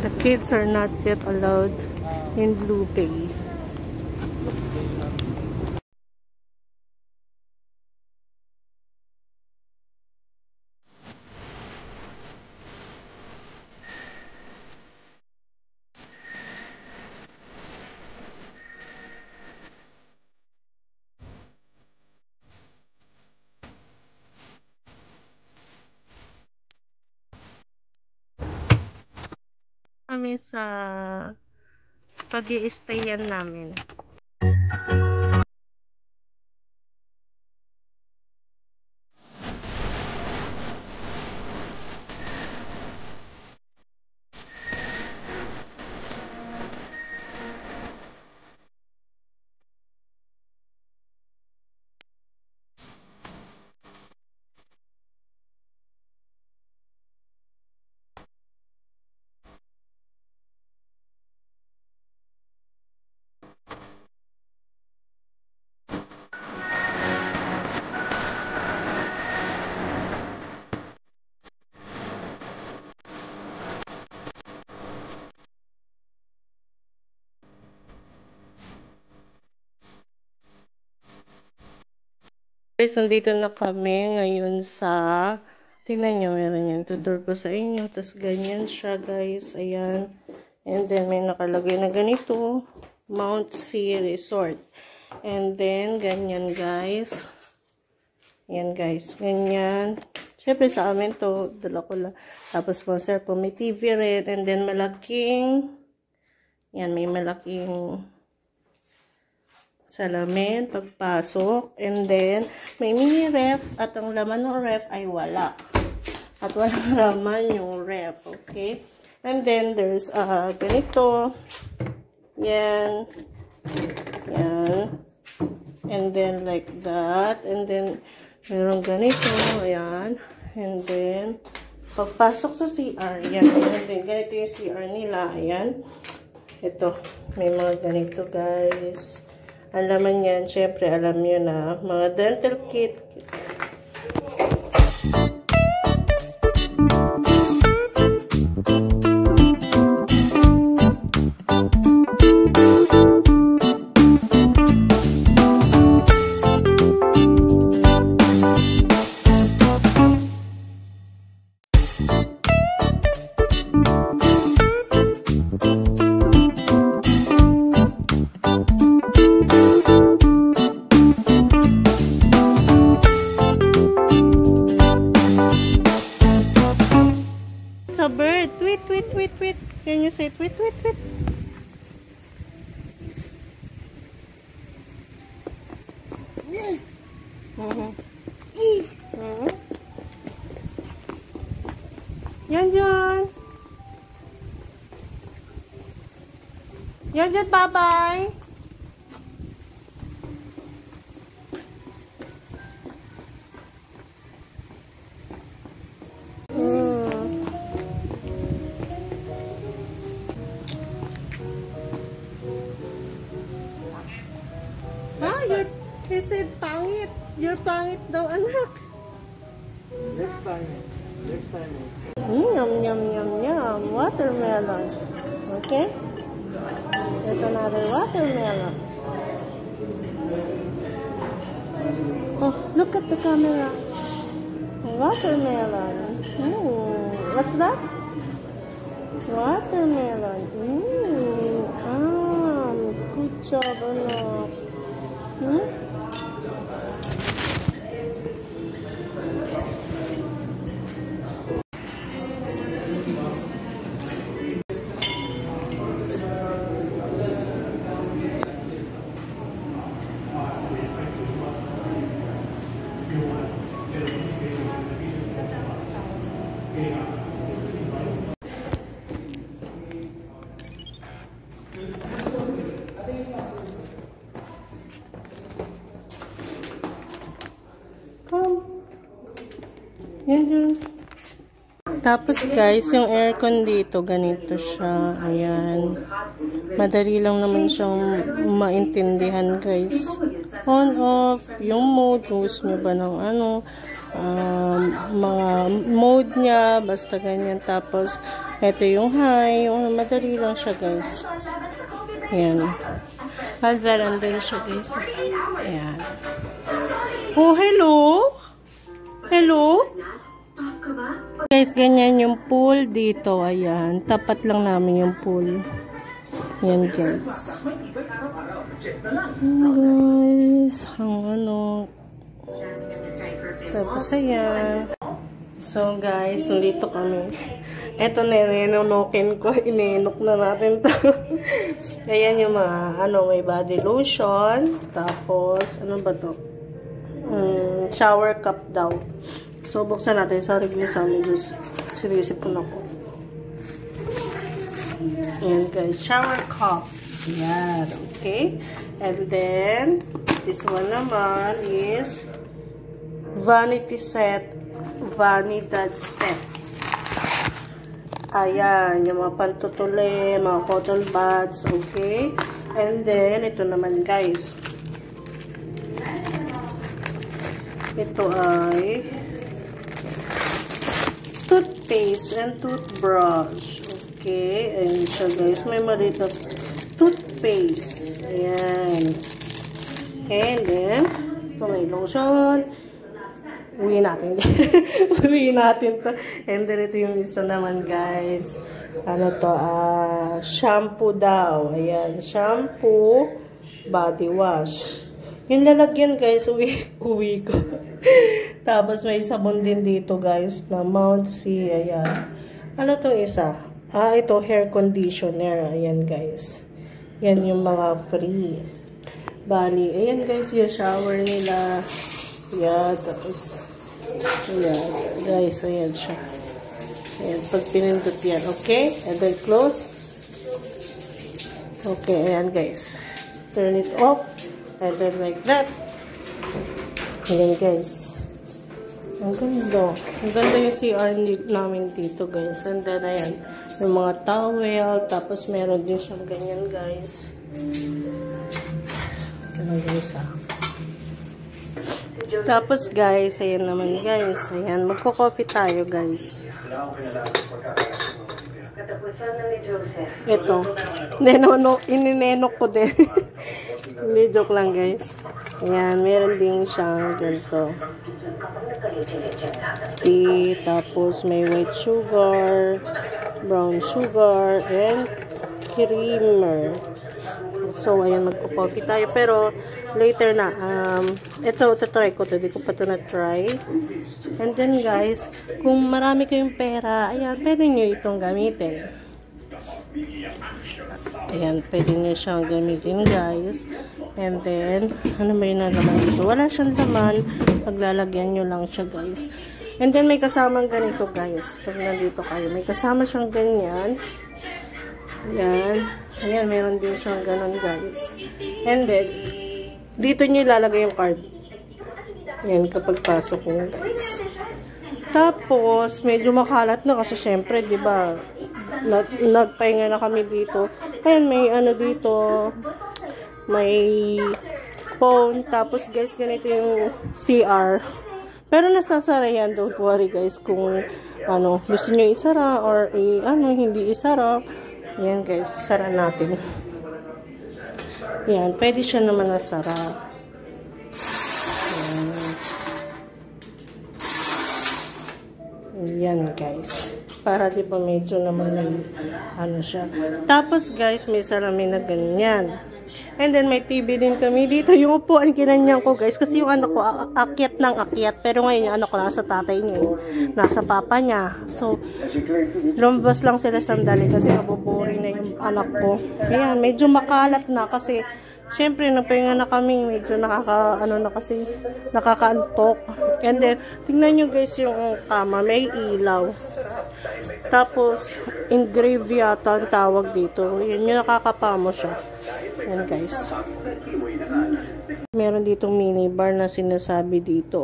The kids are not yet allowed in Blue Bay. Kami sa pag-i-stayan namin. Guys, nandito na kami ngayon sa, tingnan nyo, meron yan, tutur ko sa inyo, tapos ganyan siya guys, ayan, and then may nakalagay na ganito, Mount Sea Resort, and then ganyan guys, ayan guys, ganyan, syempre sa amin to, dala ko lang, tapos sponsor po, may TV rin, and then malaking, yan, may malaking salamin pagpasok, and then may mini ref at ang laman ng ref ay wala at walang laman yung ref, okay, and then there's ganito, yan, and then like that, and then meron ganito, ayan, and then pagpasok sa CR, yan, and then ganito yung CR nila, ayan, ito, may mga ganito guys. Ang laman yan, syempre alam nyo na, mga dental kit. A bird. Tweet, tweet, tweet, tweet. Can you say tweet, tweet, tweet? Yan dyan. Yan dyan, bye-bye. He said, pangit. You're pangit daw, anak. Next time. Yum, yum, yum, yum. Watermelon. Okay? There's another watermelon. Oh, look at the camera. Watermelon. What's that? Watermelon. Good job, anak. Yan yun. Tapos guys, yung aircon dito, ganito siya. Ayan. Madali lang naman siyang maintindihan guys. On, off, yung mode, kung gusto nyo ba ng mga mode niya, basta ganyan. Tapos, ito yung high, yung madali lang siya guys. Ayan. Alvaran din siya guys. Ayan. Oh, hello? Hello? Guys, ganyan yung pool dito. Ayan. Tapat lang namin yung pool. Ayan guys. Guys, tapos ayan. So guys, nandito kami. Eto na, ninunukin ko. Ininok na natin to. Ayan yung mga, may body lotion. Tapos, ano ba to? Shower cup daw. So, buksan natin. Sorry, guys. Sinisipon ako. Ayan, guys. Shower cup. Ayan. Okay. And then, this one naman is vanity set. Vanidad set. Ayan. Yung mga pantutuli, mga cotton buds. Okay. And then, ito naman, guys. Ito ay toothpaste and toothbrush. Okay. Ayan siya guys. May maliit na toothpaste. Ayan. And then, ito may lotion. Uwi natin. Uwi natin to. And then, ito yung isa naman guys. Ano to? Shampoo daw. Ayan. Shampoo, body wash. Yung lalagyan guys, uwi ko. Tapos may sabon din dito guys na Mount C. Ayan. Ano to isa? Ito hair conditioner. Ayan guys. Yan yung mga free. Bali, ayan guys yung shower nila. Ayan. Tapos, ayan. Guys, ayan siya. Ayan. Pag pinindot yan. Okay? And then close. Okay, ayan guys. Turn it off. And then like that. Ayan guys. Ang ganda. Ang ganda yung CR namin dito guys. And then ayan. Yung mga towel. Tapos meron din siyang ganyan guys. Ganyan guys Tapos guys. Ayan naman guys. Ayan. Magko-coffee tayo guys. Ito. Ininenok ko din. Hindi, joke lang guys. Ayan, meron din siyang ganito. Tea, tapos may white sugar, brown sugar, and creamer. So, ayan, magpo-coffee tayo. Pero, later na. Ito try ko. Hindi ko pa ito na-try. And then, guys, kung marami kayong pera, ayan, pwede nyo itong gamitin. Ayan, pwede nyo siyang gamitin, guys. And then, ano ba yung nalaman dito? Wala siyang laman. Paglalagyan nyo lang siya, guys. And then, may kasamang ganito, guys. Pag nandito kayo, may kasama siyang ganyan. Ayan. Ayan, meron din siyang ganon, guys. And then, dito nyo ilalagay yung card. Ayan, kapag pasok nyo, guys. Tapos, medyo makalat na kasi syempre, di ba, nagpahinga na kami dito. Ayan, may ano dito, may phone. Tapos, guys, ganito yung CR. Pero nasasara yan, don't worry, guys, kung ano, gusto nyo isara or hindi isara. Ayan, guys, sara natin. Ayan, pwede siya naman nasara. Ayan, guys. Para di ba medyo naman ano siya. Tapos, guys, may salamin na ganyan. And then, may TV din kami dito. Yung upuan, kinanyan ko, guys. Kasi yung anak ko, akyat ng akyat. Pero ngayon, yung anak ko, nasa tatay niya. Nasa papa niya. So, lumabas lang sila sandali kasi nabuboring na yung anak ko. Ayan, medyo makalat na kasi syempre, nagpahinga na kami. Medyo nakakaantok. And then, tingnan nyo guys yung kama. May ilaw. Tapos, engrave yata ang tawag dito. Yun yung nakakapamo siya. Yan guys. Meron ditong minibar na sinasabi dito.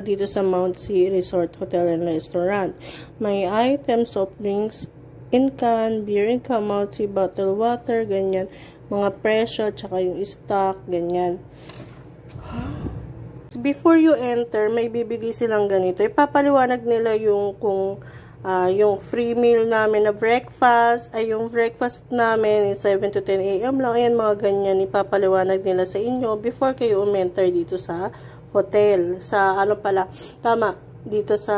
Dito sa Mount Sea Resort Hotel and Restaurant. May items, soft drinks in can, beer in can, Mount Sea bottled water, ganyan. Mga presyo, tsaka yung stock, ganyan. Before you enter, may bibigay silang ganito. Ipapaliwanag nila yung yung free meal namin na breakfast, ay yung breakfast namin 7 to 10 a.m. lang. Ayan, mga ganyan, ipapaliwanag nila sa inyo before kayo umenter dito sa hotel. Dito sa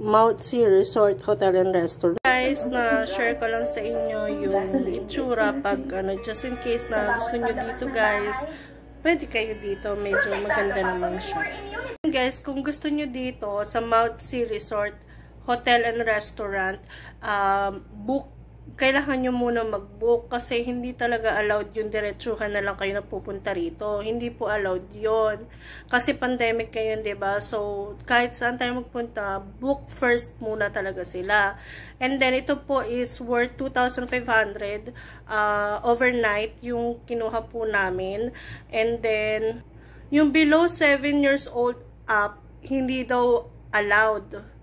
Mount Sea Resort Hotel and Restaurant. Guys, na-share ko lang sa inyo yung itsura pag, just in case na gusto nyo dito, guys, pwede kayo dito. Medyo maganda naman siya. Guys, kung gusto nyo dito sa Mount Sea Resort Hotel and Restaurant, kailangan nyo muna mag-book kasi hindi talaga allowed yung diretsuhan na lang kayo na pupunta rito. Hindi po allowed yon kasi pandemic ngayon, diba? So, kahit saan tayo magpunta, book first muna talaga sila. And then, ito po is worth 2,500 overnight yung kinuha po namin. And then, yung below 7 years old up, hindi daw allowed.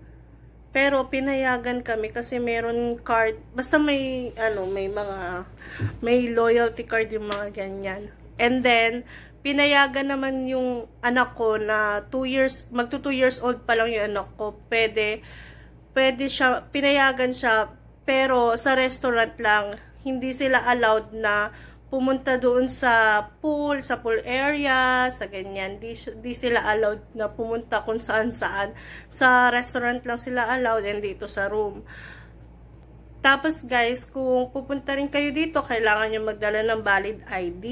Pero pinayagan kami kasi meron card, basta may loyalty card yung mga ganyan. And then pinayagan naman yung anak ko na 2 years, magto 2 years old pa lang yung anak ko. Pwede siya, pinayagan siya, pero sa restaurant lang, hindi sila allowed na pumunta doon sa pool area, sa ganyan. Di sila allowed na pumunta kung saan-saan. Sa restaurant lang sila allowed and dito sa room. Tapos guys, kung pupunta rin kayo dito, kailangan nyo magdala ng valid ID.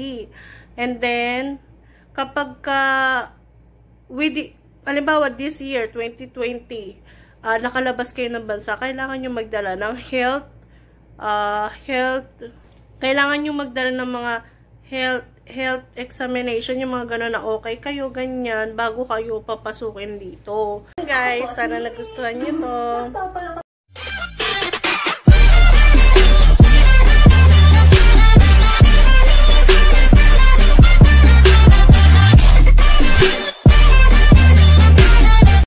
And then, kapag halimbawa this year, 2020, nakalabas kayo ng bansa, kailangan nyo magdala ng kailangan nyo magdala ng mga health examination, yung mga gano'n na okay kayo, ganyan, bago kayo papasukin dito. Guys, sana nagustuhan nyo to.